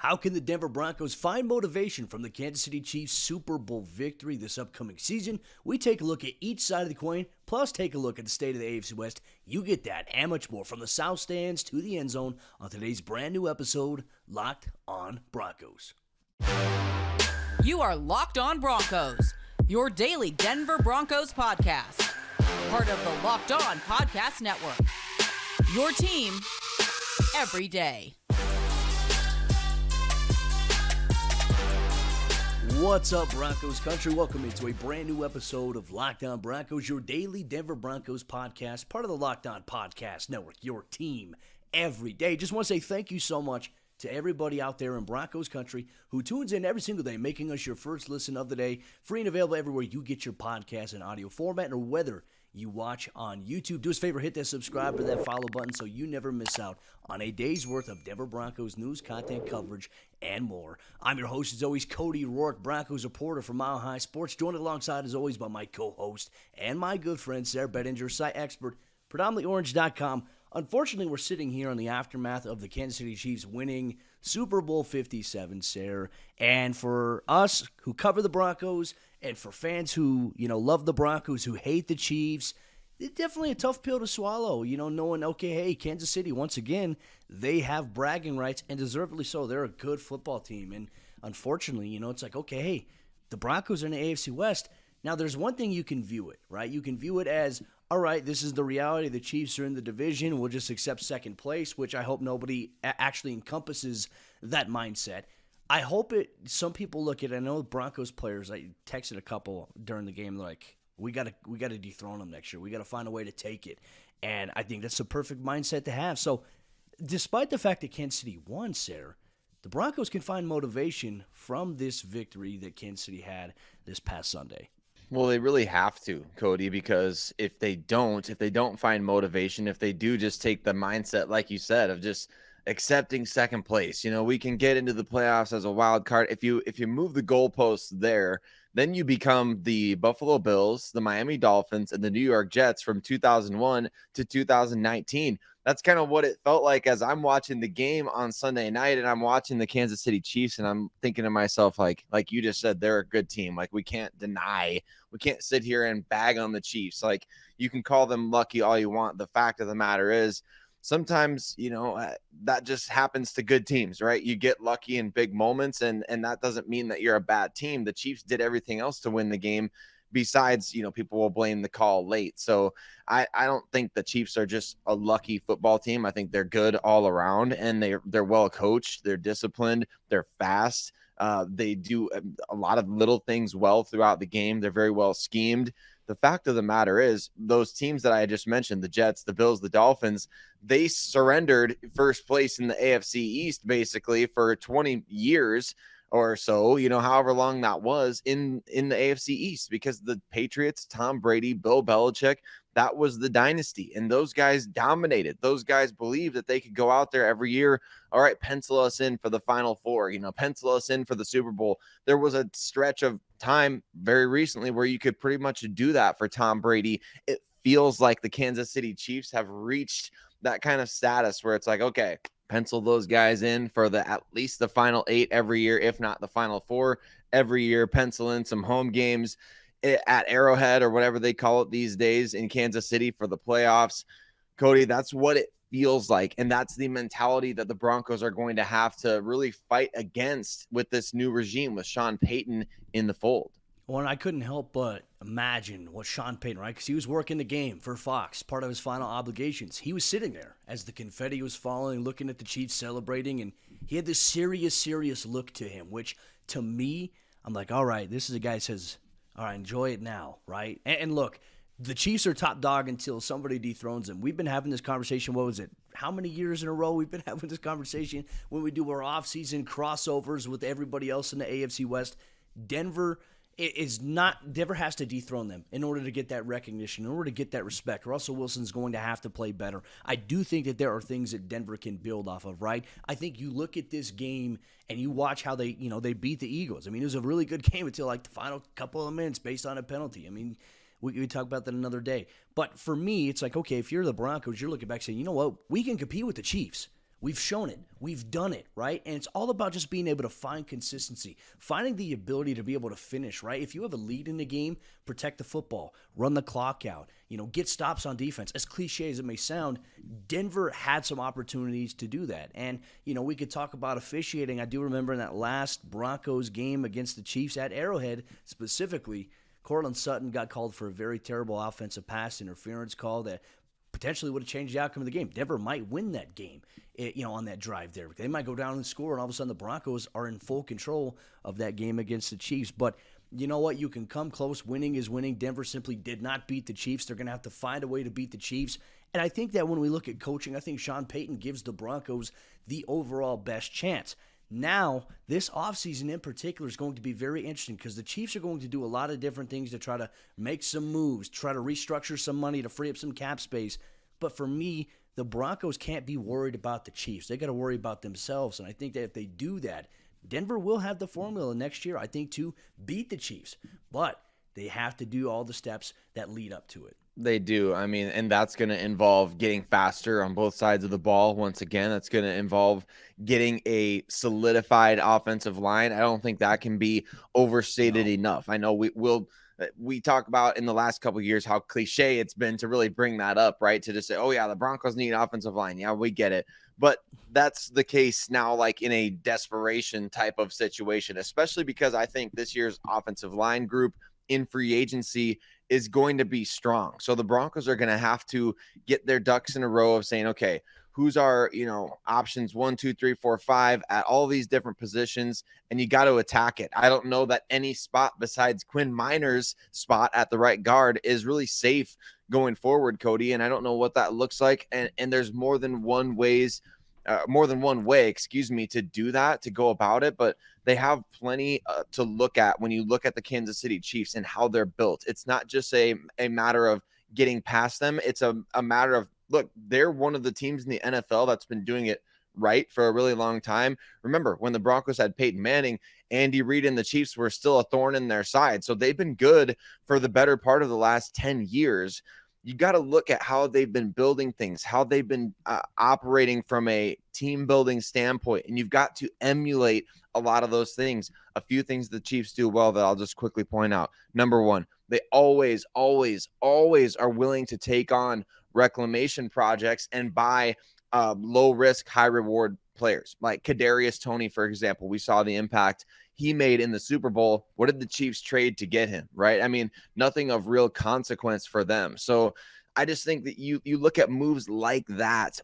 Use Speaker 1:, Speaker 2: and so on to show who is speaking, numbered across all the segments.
Speaker 1: How can the Denver Broncos find motivation from the Kansas City Chiefs Super Bowl victory this upcoming season? We take a look at each side of the coin, plus take a look at the state of the AFC West. You get that and much more from the South Stands to the end zone on today's brand new episode, Locked on Broncos.
Speaker 2: You are Locked on Broncos, your daily Denver Broncos podcast. Part of the Locked on Podcast Network. Your team every day.
Speaker 1: What's up, Broncos country? Welcome into a brand new episode of Locked on Broncos, your daily Denver Broncos podcast, part of the Locked on Podcast Network, your team every day. Just want to say thank you so much to everybody out there in Broncos country who tunes in every single day, making us your first listen of the day, free and available everywhere you get your podcast in audio format, or whether you watch on YouTube. Do us a favor, hit that subscribe or that follow button so you never miss out on a day's worth of Denver Broncos news, content, coverage, and more. I'm your host, as always, Cody Roark, Broncos reporter for Mile High Sports, joined alongside, as always, by my co-host and my good friend, Sayre, Bedinger, site expert, predominantlyorange.com. Unfortunately, we're sitting here on the aftermath of the Kansas City Chiefs winning Super Bowl 57, Sayre. And for us who cover the Broncos and for fans who, love the Broncos, who hate the Chiefs, it's definitely a tough pill to swallow, knowing, okay, hey, Kansas City, once again, they have bragging rights, and deservedly so. They're a good football team. And unfortunately, it's like, okay, hey, the Broncos are in the AFC West. Now, there's one thing you can view it, right? You can view it as, all right, this is the reality. The Chiefs are in the division. We'll just accept second place, which I hope nobody actually encompasses that mindset. I hope some people look at it. I know Broncos players, I texted a couple during the game, like, we got to dethrone them next year. We got to find a way to take it. And I think that's the perfect mindset to have. So despite the fact that Kansas City won, Sayre, the Broncos can find motivation from this victory that Kansas City had this past Sunday.
Speaker 3: Well, they really have to, Cody, because if they don't find motivation, if they do just take the mindset, like you said, of just accepting second place, we can get into the playoffs as a wild card. If you move the goalposts there, then you become the Buffalo Bills, the Miami Dolphins, and the New York Jets from 2001 to 2019. That's kind of what it felt like as I'm watching the game on Sunday night, and I'm watching the Kansas City Chiefs, and I'm thinking to myself, like you just said, they're a good team. Like, we can't sit here and bag on the Chiefs. Like, you can call them lucky all you want. The fact of the matter is, sometimes, that just happens to good teams, right? You get lucky in big moments, and that doesn't mean that you're a bad team. The Chiefs did everything else to win the game. Besides, people will blame the call late. So I don't think the Chiefs are just a lucky football team. I think they're good all around, and they're well coached. They're disciplined. They're fast. They do a lot of little things well throughout the game. They're very well schemed. The fact of the matter is, those teams that I just mentioned, the Jets, the Bills, the Dolphins, they surrendered first place in the AFC East basically for 20 years or so, however long that was in the AFC East, because the Patriots, Tom Brady, Bill Belichick, that was the dynasty. And those guys dominated. Those guys believed that they could go out there every year. All right, pencil us in for the Final Four, pencil us in for the Super Bowl. There was a stretch of time very recently where you could pretty much do that for Tom Brady. It feels like the Kansas City Chiefs have reached that kind of status where it's like, okay, pencil those guys in for at least the final 8 every year, if not the Final Four every year. Pencil in some home games at Arrowhead or whatever they call it these days in Kansas City for the playoffs. Cody, that's what it feels like, and that's the mentality that the Broncos are going to have to really fight against with this new regime, with Sean Payton in the fold.
Speaker 1: Well, and I couldn't help but imagine what Sean Payton, right? Because he was working the game for Fox, part of his final obligations. He was sitting there as the confetti was falling, looking at the Chiefs celebrating, and he had this serious look to him, which to me, I'm like, all right, this is a guy who says, all right, enjoy it now, right? And look, the Chiefs are top dog until somebody dethrones them. We've been having this conversation, what was it? How many years in a row we've been having this conversation when we do our offseason crossovers with everybody else in the AFC West? Denver has to dethrone them in order to get that recognition, in order to get that respect. Russell Wilson's going to have to play better. I do think that there are things that Denver can build off of, right? I think you look at this game and you watch how they beat the Eagles. I mean, it was a really good game until like the final couple of minutes based on a penalty. I mean, we talk about that another day. But for me, it's like, okay, if you're the Broncos, you're looking back saying, you know what, we can compete with the Chiefs. We've shown it. We've done it, right? And it's all about just being able to find consistency, finding the ability to be able to finish, right? If you have a lead in the game, protect the football, run the clock out, get stops on defense. As cliche as it may sound, Denver had some opportunities to do that. And, we could talk about officiating. I do remember in that last Broncos game against the Chiefs at Arrowhead, specifically, Courtland Sutton got called for a very terrible offensive pass interference call that potentially would have changed the outcome of the game. Denver might win that game, on that drive there. They might go down and score, and all of a sudden the Broncos are in full control of that game against the Chiefs. But you know what? You can come close. Winning is winning. Denver simply did not beat the Chiefs. They're going to have to find a way to beat the Chiefs. And I think that when we look at coaching, I think Sean Payton gives the Broncos the overall best chance. Now, this offseason in particular is going to be very interesting because the Chiefs are going to do a lot of different things to try to make some moves, try to restructure some money to free up some cap space. But for me, the Broncos can't be worried about the Chiefs. They got to worry about themselves. And I think that if they do that, Denver will have the formula next year, I think, to beat the Chiefs. But they have to do all the steps that lead up to it.
Speaker 3: They do. I mean, and that's going to involve getting faster on both sides of the ball. Once again, that's going to involve getting a solidified offensive line. I don't think that can be overstated enough. I know we talk about in the last couple of years how cliche it's been to really bring that up, right? To just say, oh yeah, the Broncos need an offensive line. Yeah, we get it. But that's the case now, like in a desperation type of situation, especially because I think this year's offensive line group in free agency is going to be strong. So the Broncos are going to have to get their ducks in a row of saying, okay, who's our, options 1, 2, 3, 4, 5 at all these different positions, and you got to attack it. I don't know that any spot besides Quinn Minor's spot at the right guard is really safe going forward, Cody, and I don't know what that looks like. And there's more than one way, to do that, to go about it, but they have plenty to look at when you look at the Kansas City Chiefs and how they're built. It's not just a matter of getting past them. It's a matter of, look, they're one of the teams in the NFL that's been doing it right for a really long time. Remember, when the Broncos had Peyton Manning, Andy Reid and the Chiefs were still a thorn in their side. So they've been good for the better part of the last 10 years. You got to look at how they've been building things, how they've been operating from a team building standpoint. And you've got to emulate a lot of those things. A few things the Chiefs do well that I'll just quickly point out. Number one, they always, always, always are willing to take on reclamation projects and buy low risk, high reward players like Kadarius Toney, for example. We saw the impact he made in the Super Bowl. What did the Chiefs trade to get him, right? I mean, nothing of real consequence for them. So I just think that you look at moves like that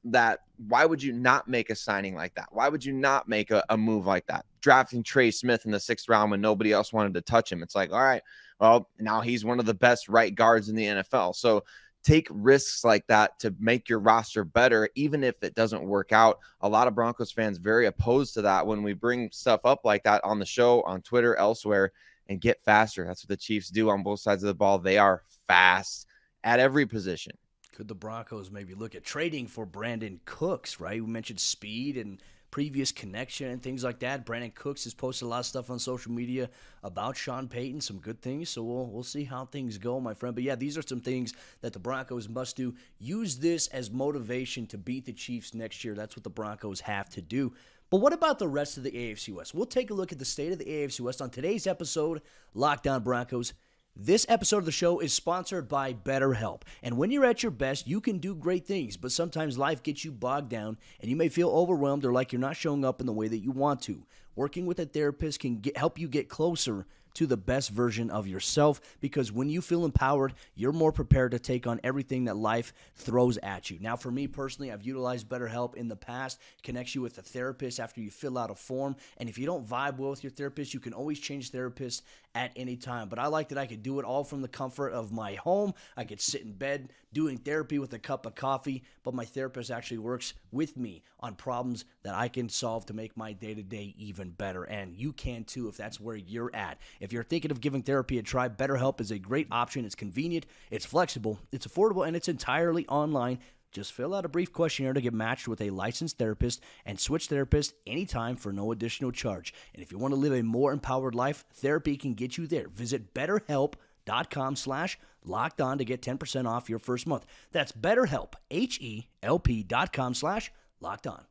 Speaker 3: why would you not make a signing like that? Why would you not make a move like that? Drafting Trey Smith in the 6th round when nobody else wanted to touch him. It's like, all right, well, now he's one of the best right guards in the NFL. So take risks like that to make your roster better, even if it doesn't work out. A lot of Broncos fans very opposed to that when we bring stuff up like that on the show, on Twitter, elsewhere, and get faster. That's what the Chiefs do on both sides of the ball. They are fast at every position.
Speaker 1: Could the Broncos maybe look at trading for Brandon Cooks, right? We mentioned speed and previous connection and things like that. Brandon Cooks has posted a lot of stuff on social media about Sean Payton, some good things. So we'll see how things go, my friend. But yeah, these are some things that the Broncos must do. Use this as motivation to beat the Chiefs next year. That's what the Broncos have to do. But what about the rest of the AFC West? We'll take a look at the state of the AFC West on today's episode, Lockdown Broncos. This episode of the show is sponsored by BetterHelp. And when you're at your best, you can do great things, but sometimes life gets you bogged down and you may feel overwhelmed or like you're not showing up in the way that you want to. Working with a therapist can help you get closer to the best version of yourself, because when you feel empowered, you're more prepared to take on everything that life throws at you. Now, for me personally, I've utilized BetterHelp in the past. It connects you with a therapist after you fill out a form, and if you don't vibe well with your therapist, you can always change therapists at any time. But I like that I could do it all from the comfort of my home. I could sit in bed doing therapy with a cup of coffee, but my therapist actually works with me on problems that I can solve to make my day-to-day even better. And you can too if that's where you're at. If you're thinking of giving therapy a try, BetterHelp is a great option. It's convenient, it's flexible, it's affordable, and it's entirely online. Just fill out a brief questionnaire to get matched with a licensed therapist and switch therapists anytime for no additional charge. And if you want to live a more empowered life, therapy can get you there. Visit BetterHelp.com/LockedOn to get 10% off your first month. That's BetterHelp, HELP.com/LockedOn.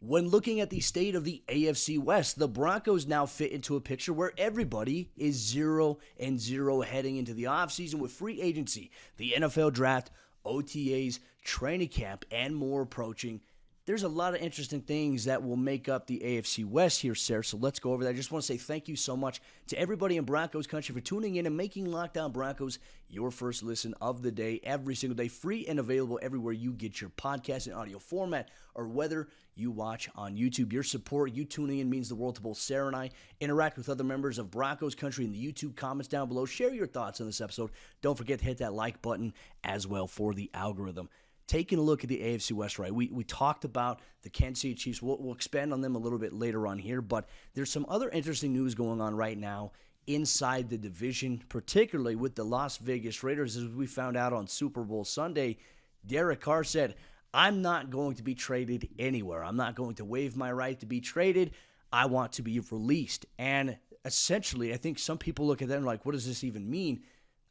Speaker 1: When looking at the state of the AFC West, the Broncos now fit into a picture where everybody is 0-0 heading into the offseason with free agency, the NFL draft, OTAs, training camp, and more approaching. There's a lot of interesting things that will make up the AFC West here, Sayre, so let's go over that. I just want to say thank you so much to everybody in Broncos country for tuning in and making Locked On Broncos your first listen of the day every single day, free and available everywhere you get your podcast in audio format or whether you watch on YouTube. Your support, you tuning in, means the world to both Sayre and I. Interact with other members of Broncos country in the YouTube comments down below. Share your thoughts on this episode. Don't forget to hit that like button as well for the algorithm. Taking a look at the AFC West, right? We talked about the Kansas City Chiefs. We'll expand on them a little bit later on here, but there's some other interesting news going on right now inside the division, particularly with the Las Vegas Raiders. As we found out on Super Bowl Sunday, Derek Carr said, I'm not going to be traded anywhere. I'm not going to waive my right to be traded. I want to be released. And essentially, I think some people look at that and like, what does this even mean?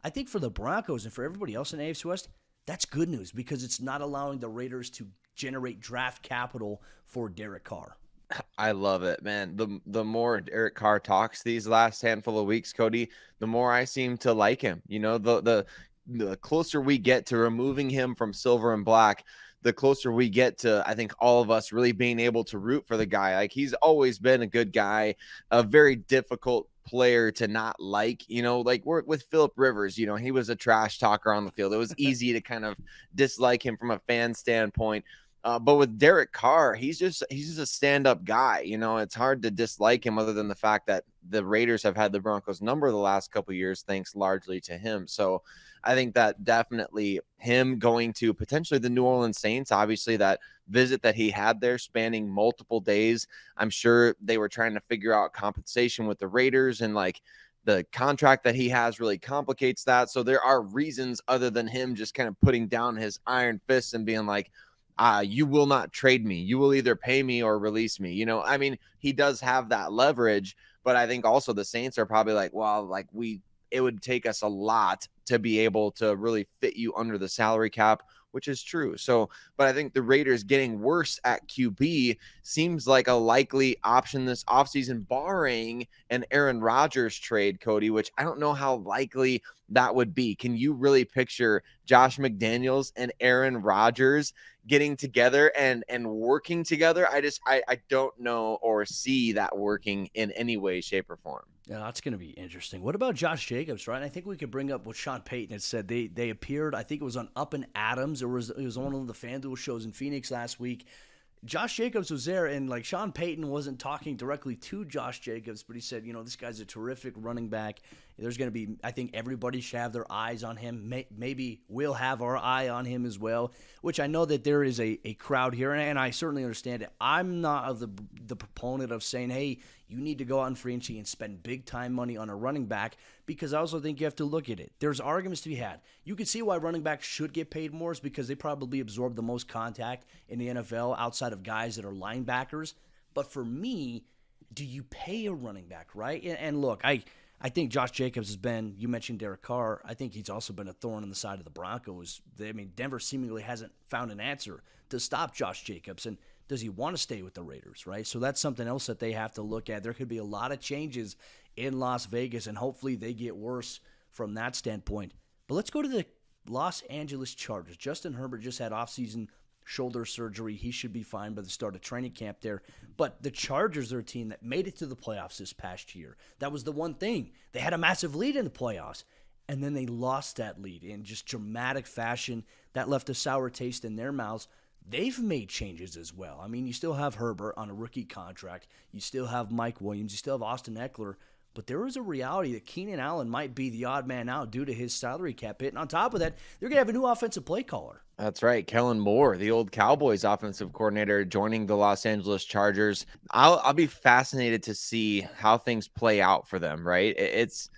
Speaker 1: I think for the Broncos and for everybody else in the AFC West, that's good news because it's not allowing the Raiders to generate draft capital for Derek Carr.
Speaker 3: I love it, man. The more Derek Carr talks these last handful of weeks, Cody, the more I seem to like him. You know, the closer we get to removing him from silver and black, the closer we get to, I think, all of us really being able to root for the guy. Like, he's always been a good guy, a very difficult player to not like, you know, like we're with Phillip Rivers, you know, he was a trash talker on the field. It was easy to kind of dislike him from a fan standpoint. But with Derek Carr, he's just a stand-up guy. You know, it's hard to dislike him other than the fact that the Raiders have had the Broncos number the last couple of years, thanks largely to him. So I think that definitely him going to potentially the New Orleans Saints, obviously that visit that he had there spanning multiple days, I'm sure they were trying to figure out compensation with the Raiders, and like the contract that he has really complicates that. So there are reasons other than him just kind of putting down his iron fist and being like, you will not trade me. You will either pay me or release me. You know, I mean, he does have that leverage, but I think also the Saints are probably like, well, like it would take us a lot to be able to really fit you under the salary cap, which is true. So, but I think the Raiders getting worse at QB seems like a likely option this offseason, barring an Aaron Rodgers trade, Cody, which I don't know how likely that would be. Can you really picture Josh McDaniels and Aaron Rodgers getting together and working together? I don't know or see that working in any way, shape, or form.
Speaker 1: Yeah, that's going to be interesting. What about Josh Jacobs, right? I think we could bring up what Sean Payton had said. They appeared, I think it was on Up and Adams. It was on one of the FanDuel shows in Phoenix last week. Josh Jacobs was there, and like Sean Payton wasn't talking directly to Josh Jacobs, but he said, you know, this guy's a terrific running back. There's going to be, I think everybody should have their eyes on him. Maybe we'll have our eye on him as well, which I know that there is a crowd here, and I certainly understand it. I'm not of the proponent of saying, hey, you need to go out in free agency and spend big-time money on a running back, because I also think you have to look at it. There's arguments to be had. You can see why running backs should get paid more is because they probably absorb the most contact in the NFL outside of guys that are linebackers. But for me, do you pay a running back, right? And look, I think Josh Jacobs has been, you mentioned Derek Carr, I think he's also been a thorn in the side of the Broncos. I mean, Denver seemingly hasn't found an answer to stop Josh Jacobs, and does he want to stay with the Raiders, right? So that's something else that they have to look at. There could be a lot of changes in Las Vegas, and hopefully they get worse from that standpoint. But let's go to the Los Angeles Chargers. Justin Herbert just had offseason shoulder surgery. He should be fine by the start of training camp there. But the Chargers are a team that made it to the playoffs this past year. That was the one thing. They had a massive lead in the playoffs, and then they lost that lead in just dramatic fashion. That left a sour taste in their mouths. They've made changes as well. I mean, you still have Herbert on a rookie contract. You still have Mike Williams. You still have Austin Eckler. But there is a reality that Keenan Allen might be the odd man out due to his salary cap hit. And on top of that, they're going to have a new offensive play caller.
Speaker 3: That's right. Kellen Moore, the old Cowboys offensive coordinator, joining the Los Angeles Chargers. I'll be fascinated to see how things play out for them, right? It's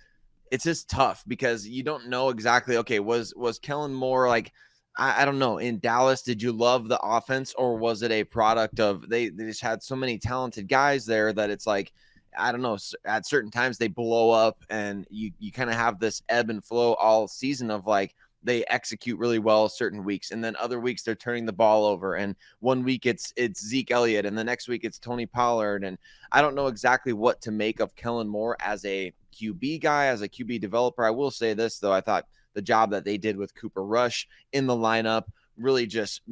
Speaker 3: just tough because you don't know exactly, okay, was Kellen Moore like, I don't know, in Dallas, did you love the offense, or was it a product of they just had so many talented guys there that it's like, I don't know, at certain times they blow up and you kind of have this ebb and flow all season of like, they execute really well certain weeks, and then other weeks they're turning the ball over, and one week it's Zeke Elliott, and the next week it's Tony Pollard. And I don't know exactly what to make of Kellen Moore as a QB guy, as a QB developer. I will say this, though. I thought the job that they did with Cooper Rush in the lineup, really just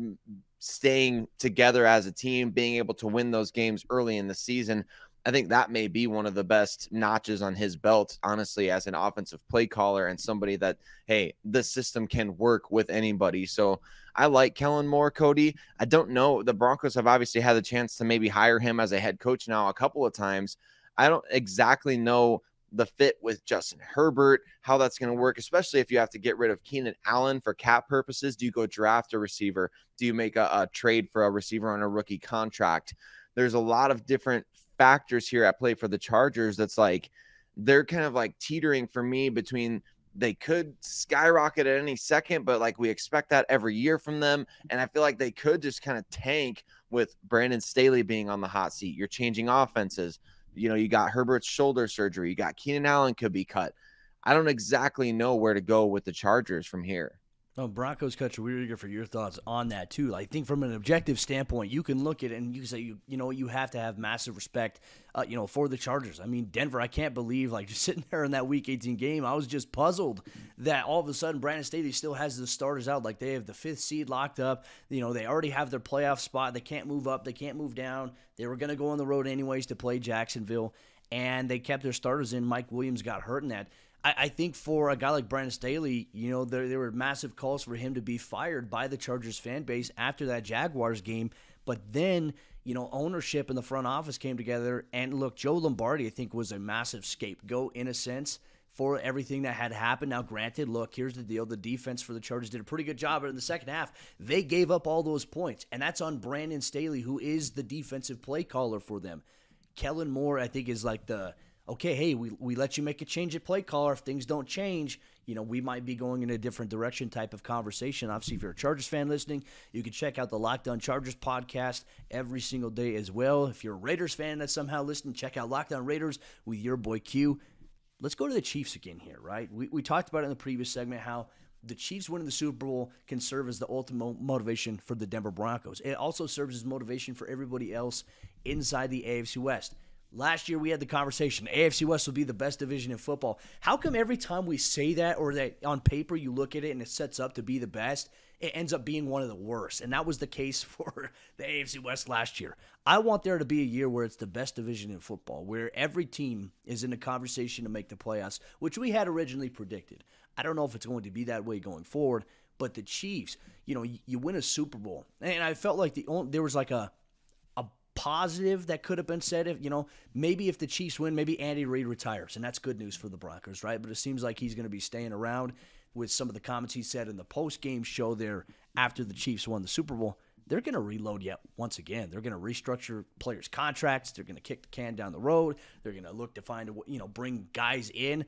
Speaker 3: staying together as a team, being able to win those games early in the season, I think that may be one of the best notches on his belt, honestly, as an offensive play caller and somebody that, hey, the system can work with anybody. So I like Kellen Moore, Cody. I don't know. The Broncos have obviously had the chance to maybe hire him as a head coach now a couple of times. I don't exactly know the fit with Justin Herbert, how that's going to work, especially if you have to get rid of Keenan Allen for cap purposes. Do you go draft a receiver? Do you make a trade for a receiver on a rookie contract? There's a lot of different factors here at play for the Chargers that's like they're kind of like teetering for me between they could skyrocket at any second, but like we expect that every year from them. And I feel like they could just kind of tank with Brandon Staley being on the hot seat. You're changing offenses. You know, you got Herbert's shoulder surgery. You got Keenan Allen could be cut. I don't exactly know where to go with the Chargers from here.
Speaker 1: Oh, Broncos country, we're eager for your thoughts on that too. I think from an objective standpoint, you can look at it and you can say, you know, you have to have massive respect, for the Chargers. I mean, Denver, I can't believe, like, just sitting there in that Week 18 game, I was just puzzled that all of a sudden Brandon Staley still has the starters out. Like, they have the 5th seed locked up. You know, they already have their playoff spot. They can't move up. They can't move down. They were going to go on the road anyways to play Jacksonville, and they kept their starters in. Mike Williams got hurt in that. I think for a guy like Brandon Staley, you know, there were massive calls for him to be fired by the Chargers fan base after that Jaguars game. But then, you know, ownership and the front office came together. And look, Joe Lombardi, I think, was a massive scapegoat in a sense for everything that had happened. Now, granted, look, here's the deal. The defense for the Chargers did a pretty good job. But in the second half, they gave up all those points. And that's on Brandon Staley, who is the defensive play caller for them. Kellen Moore, I think, is like okay, hey, we let you make a change at play caller. If things don't change, you know, we might be going in a different direction type of conversation. Obviously, if you're a Chargers fan listening, you can check out the Locked On Chargers podcast every single day as well. If you're a Raiders fan that's somehow listening, check out Locked On Raiders with your boy Q. Let's go to the Chiefs again here, right? We talked about it in the previous segment how the Chiefs winning the Super Bowl can serve as the ultimate motivation for the Denver Broncos. It also serves as motivation for everybody else inside the AFC West. Last year, we had the conversation, AFC West will be the best division in football. How come every time we say that, or that on paper you look at it and it sets up to be the best, it ends up being one of the worst? And that was the case for the AFC West last year. I want there to be a year where it's the best division in football, where every team is in a conversation to make the playoffs, which we had originally predicted. I don't know if it's going to be that way going forward, but the Chiefs, you know, you win a Super Bowl. And I felt like there was like a positive that could have been said, if, you know, maybe if the Chiefs win, maybe Andy Reid retires, and that's good news for the Broncos, right? But it seems like he's going to be staying around with some of the comments he said in the post-game show there after the Chiefs won the Super Bowl. They're going to reload yet once again. They're going to restructure players' contracts. They're going to kick the can down the road. They're going to look to find, bring guys in.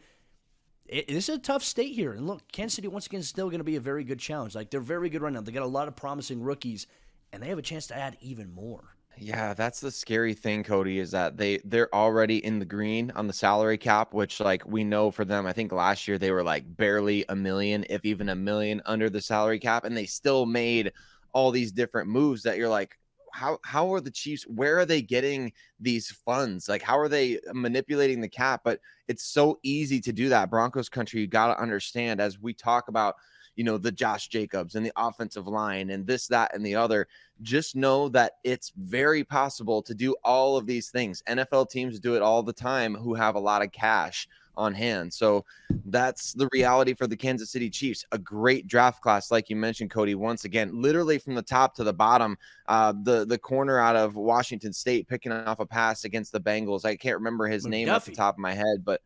Speaker 1: This is a tough state here. And look, Kansas City, once again, is still going to be a very good challenge. Like, they're very good right now. They got a lot of promising rookies, and they have a chance to add even more.
Speaker 3: Yeah, that's the scary thing, Cody, is that they're already in the green on the salary cap, which, like, we know for them, I think last year they were like barely $1 million, if even $1 million under the salary cap, and they still made all these different moves that you're like, how are the Chiefs, where are they getting these funds? Like, how are they manipulating the cap? But it's so easy to do that. Broncos country, you got to understand, as we talk about, you know, the Josh Jacobs and the offensive line and this, that, and the other, just know that it's very possible to do all of these things. NFL teams do it all the time who have a lot of cash on hand. So that's the reality for the Kansas City Chiefs. A great draft class, like you mentioned, Cody, once again, literally from the top to the bottom. The corner out of Washington State picking off a pass against the Bengals. I can't remember his name off the top of my head, but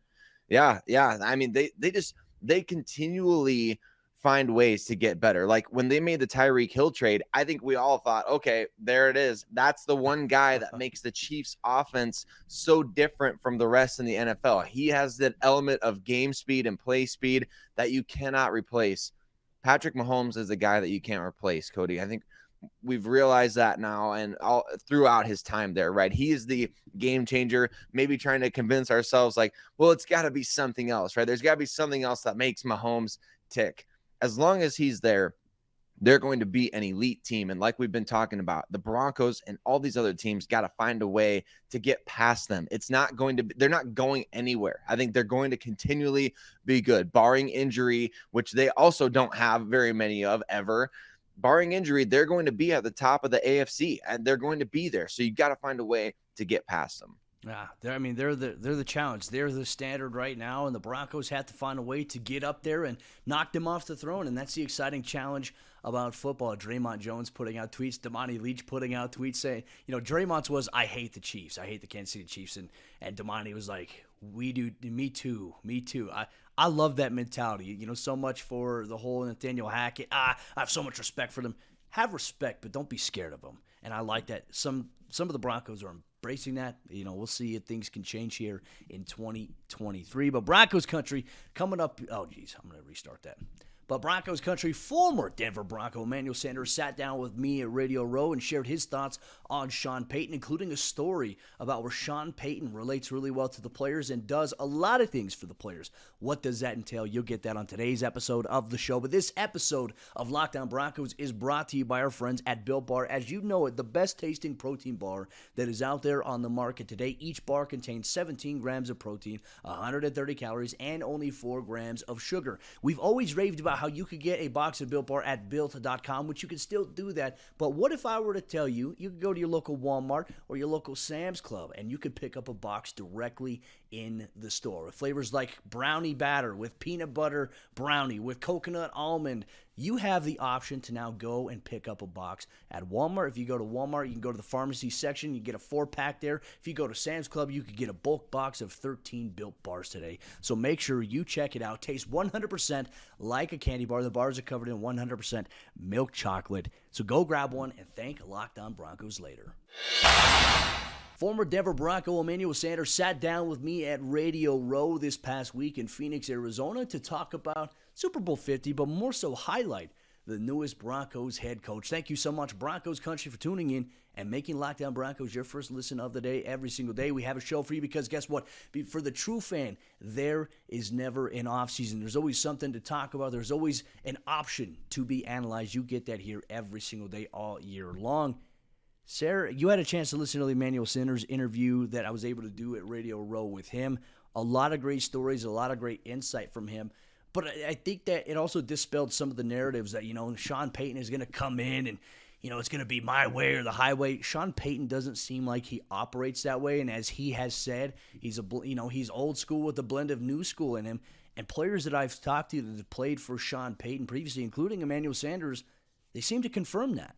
Speaker 3: yeah. I mean, they continually find ways to get better. Like when they made the Tyreek Hill trade, I think we all thought, okay, there it is. That's the one guy that makes the Chiefs offense so different from the rest in the NFL. He has that element of game speed and play speed that you cannot replace. Patrick Mahomes is the guy that you can't replace, Cody. I think we've realized that now and all throughout his time there, right? He is the game changer, maybe trying to convince ourselves like, well, it's got to be something else, right? There's got to be something else that makes Mahomes tick. as long as he's there, they're going to be an elite team. And like we've been talking about, the Broncos and all these other teams got to find a way to get past them. It's not going to be, they're not going anywhere. I think they're going to continually be good, barring injury, which they also don't have very many of ever. Barring injury, they're going to be at the top of the AFC, and they're going to be there. So you got to find a way to get past them.
Speaker 1: Yeah, they're the challenge. They're the standard right now, and the Broncos have to find a way to get up there and knock them off the throne, and that's the exciting challenge about football. Draymond Jones putting out tweets, Damani Leach putting out tweets saying, Draymond's was, I hate the Chiefs. I hate the Kansas City Chiefs, and Damani was like, we do, me too. I love that mentality, so much for the whole Nathaniel Hackett. I have so much respect for them. Have respect, but don't be scared of them, and I like that. Some of the Broncos are embracing that. We'll see if things can change here in 2023. But Broncos country coming up. Oh, geez, I'm going to restart that. But Broncos country, former Denver Bronco Emmanuel Sanders sat down with me at Radio Row and shared his thoughts on Sean Payton, including a story about where Sean Payton relates really well to the players and does a lot of things for the players. What does that entail? You'll get that on today's episode of the show. But this episode of Locked On Broncos is brought to you by our friends at Built Bar. As you know it, the best tasting protein bar that is out there on the market today. Each bar contains 17 grams of protein, 130 calories, and only 4 grams of sugar. We've always raved about how you could get a box of Built Bar at Built.com, which you can still do that. But what if I were to tell you, you could go to your local Walmart or your local Sam's Club and you could pick up a box directly in the store with flavors like brownie batter, with peanut butter brownie, with coconut almond. You have the option to now go and pick up a box at Walmart. If you go to Walmart, you can go to the pharmacy section. You get a 4-pack there. If you go to Sam's Club, you could get a bulk box of 13 Built Bars today. So make sure you check it out. Tastes 100% like a candy bar. The bars are covered in 100% milk chocolate. So go grab one and thank Locked On Broncos later. Former Denver Bronco Emmanuel Sanders sat down with me at Radio Row this past week in Phoenix, Arizona to talk about Super Bowl 50, but more so highlight the newest Broncos head coach. Thank you so much, Broncos Country, for tuning in and making Locked On Broncos your first listen of the day. Every single day we have a show for you because guess what? For the true fan, there is never an off-season. There's always something to talk about. There's always an option to be analyzed. You get that here every single day all year long. Sayre, you had a chance to listen to the Emmanuel Sanders interview that I was able to do at Radio Row with him. A lot of great stories, a lot of great insight from him. But I think that it also dispelled some of the narratives that, Sean Payton is going to come in and, it's going to be my way or the highway. Sean Payton doesn't seem like he operates that way. And as he has said, he's he's old school with a blend of new school in him. And players that I've talked to that have played for Sean Payton previously, including Emmanuel Sanders, they seem to confirm that.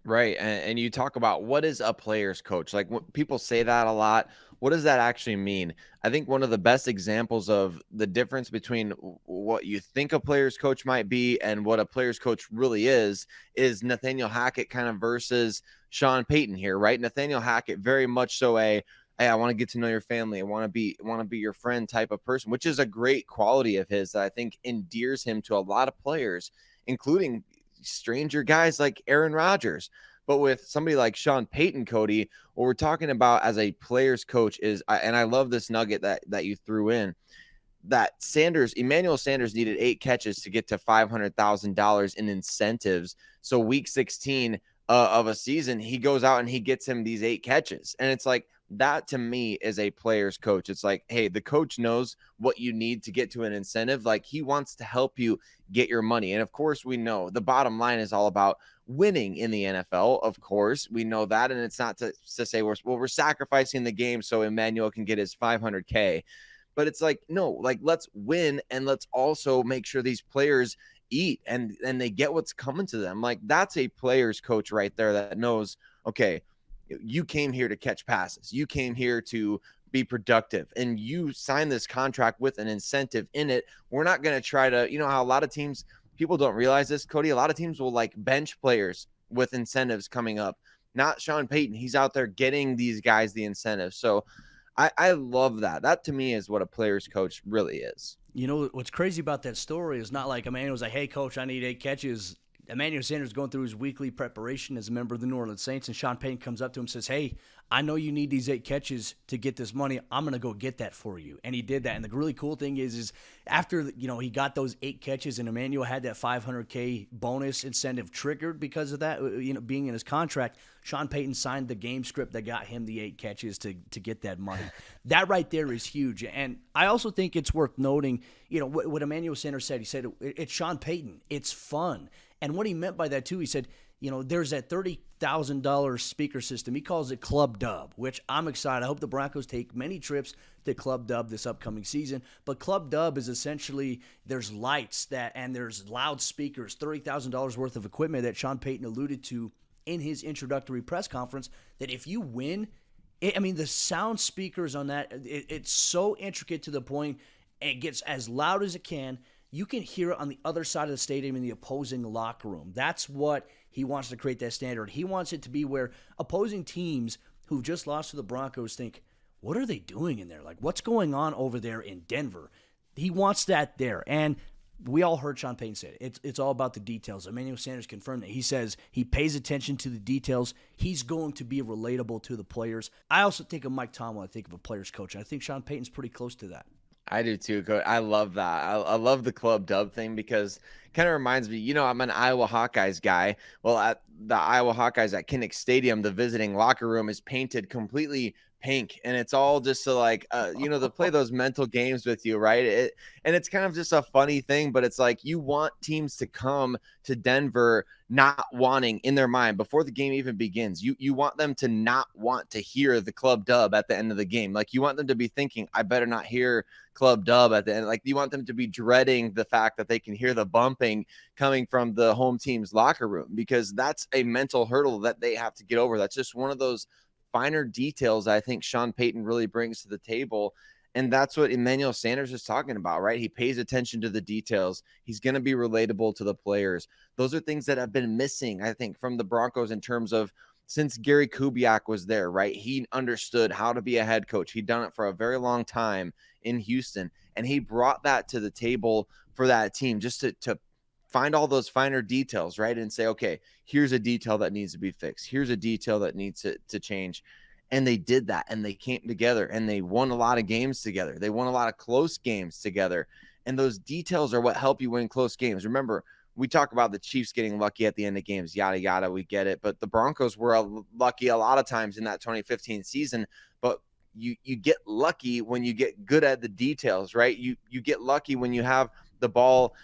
Speaker 3: Right. And you talk about what is a player's coach? Like people say that a lot. What does that actually mean? I think one of the best examples of the difference between what you think a player's coach might be and what a player's coach really is Nathaniel Hackett kind of versus Sean Payton here, right? Nathaniel Hackett, very much so hey, I want to get to know your family. I want to be your friend type of person, which is a great quality of his that I think endears him to a lot of players, including stranger guys like Aaron Rodgers. But with somebody like Sean Payton, Cody, what we're talking about as a player's coach is, and I love this nugget that you threw in, that Emmanuel Sanders needed 8 catches to get to $500,000 in incentives. So week 16 of a season, he goes out and he gets him these 8 catches. And it's like, that to me is a player's coach. It's like, hey, the coach knows what you need to get to an incentive. Like he wants to help you get your money. And of course we know the bottom line is all about winning in the NFL. Of course we know that. And it's not to say we're sacrificing the game so Emmanuel can get his $500K, but it's like, no, like let's win. And let's also make sure these players eat and they get what's coming to them. Like that's a player's coach right there that knows, okay, you came here to catch passes. You came here to be productive and you signed this contract with an incentive in it. We're not going to try to, how a lot of teams, people don't realize this, Cody, a lot of teams will like bench players with incentives coming up. Not Sean Payton. He's out there getting these guys the incentives. So I love that. That to me is what a player's coach really is.
Speaker 1: What's crazy about that story is not like Emmanuel was like, hey, coach, I need 8 catches. Emmanuel Sanders going through his weekly preparation as a member of the New Orleans Saints, and Sean Payton comes up to him and says, hey, I know you need these 8 catches to get this money. I'm going to go get that for you. And he did that. And the really cool thing is after, he got those 8 catches and Emmanuel had that $500K bonus incentive triggered because of that, being in his contract, Sean Payton signed the game script that got him the 8 catches to get that money. That right there is huge. And I also think it's worth noting, what Emmanuel Sanders said. He said, it's Sean Payton. It's fun. And what he meant by that, too, he said, there's that $30,000 speaker system. He calls it Club Dub, which I'm excited. I hope the Broncos take many trips to Club Dub this upcoming season. But Club Dub is essentially, there's lights and there's loudspeakers, $30,000 worth of equipment that Sean Payton alluded to in his introductory press conference, that if you win, the sound speakers on that, it's so intricate to the point, it gets as loud as it can. You can hear it on the other side of the stadium in the opposing locker room. That's what he wants to create, that standard. He wants it to be where opposing teams who've just lost to the Broncos think, what are they doing in there? Like, what's going on over there in Denver? He wants that there. And we all heard Sean Payton say it. It's all about the details. Emmanuel Sanders confirmed it. He says he pays attention to the details. He's going to be relatable to the players. I also think of Mike Tomlin. I think of a player's coach. And I think Sean Payton's pretty close to that.
Speaker 3: I do too, Cody. I love that. I love the Club Dub thing because it kind of reminds me, I'm an Iowa Hawkeyes guy. Well, at the Iowa Hawkeyes at Kinnick Stadium, the visiting locker room is painted completely pink, and it's all just to to play those mental games with you, right? And it's kind of just a funny thing, but it's like you want teams to come to Denver not wanting in their mind before the game even begins. You want them to not want to hear the Club Dub at the end of the game. Like you want them to be thinking, I better not hear Club Dub at the end. Like you want them to be dreading the fact that they can hear the bumping coming from the home team's locker room, because that's a mental hurdle that they have to get over. That's just one of those finer details I think Sean Payton really brings to the table. And that's what Emmanuel Sanders is talking about, right? He pays attention to the details. He's going to be relatable to the players. Those are things that have been missing, I think, from the Broncos in terms of since Gary Kubiak was there, right? He understood how to be a head coach. He'd done it for a very long time in Houston, and he brought that to the table for that team just to find all those finer details, right? And say, okay, here's a detail that needs to be fixed. Here's a detail that needs to change. And they did that, and they came together, and they won a lot of games together. They won a lot of close games together. And those details are what help you win close games. Remember, we talk about the Chiefs getting lucky at the end of games, yada, yada, we get it. But the Broncos were lucky a lot of times in that 2015 season. But you get lucky when you get good at the details, right? You get lucky when you have the ball,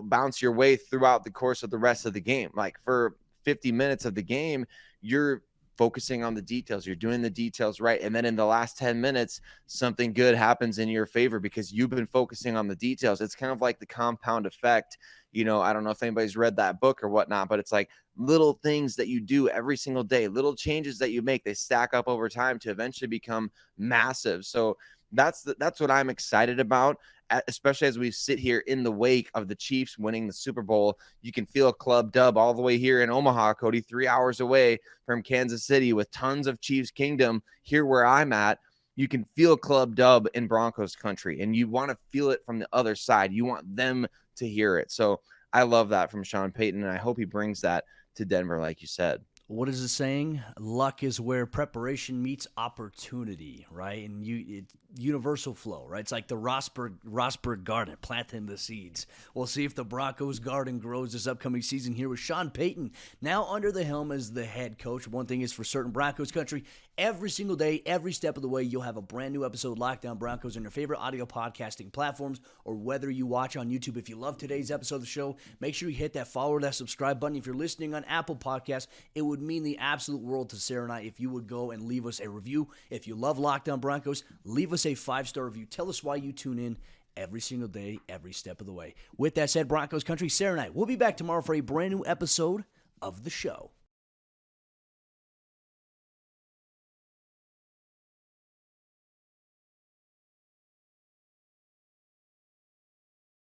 Speaker 3: bounce your way throughout the course of the rest of the game. Like for 50 minutes of the game, you're focusing on the details. You're doing the details right. And then in the last 10 minutes, something good happens in your favor because you've been focusing on the details. It's kind of like the compound effect. I don't know if anybody's read that book or whatnot, but it's like little things that you do every single day, little changes that you make, they stack up over time to eventually become massive. So that's what I'm excited about, especially as we sit here in the wake of the Chiefs winning the Super Bowl. You can feel a Club Dub all the way here in Omaha, Cody, 3 hours away from Kansas City with tons of Chiefs Kingdom here where I'm at. You can feel Club Dub in Broncos country, and you want to feel it from the other side. You want them to hear it. So I love that from Sean Payton, and I hope he brings that to Denver, like you said.
Speaker 1: What is the saying? Luck is where preparation meets opportunity, right? And universal flow, right? It's like the Rosberg garden, planting the seeds. We'll see if the Broncos garden grows this upcoming season here with Sean Payton now under the helm as the head coach. One thing is for certain, Broncos country, every single day, every step of the way, you'll have a brand new episode of Locked On Broncos on your favorite audio podcasting platforms, or whether you watch on YouTube. If you love today's episode of the show, make sure you hit that follow or that subscribe button. If you're listening on Apple Podcasts, it would mean the absolute world to Sayre and I if you would go and leave us a review. If you love Locked On Broncos, leave us a 5-star review. Tell us why you tune in every single day, every step of the way. With that said, Broncos country, Sayre and I, we'll be back tomorrow for a brand new episode of the show.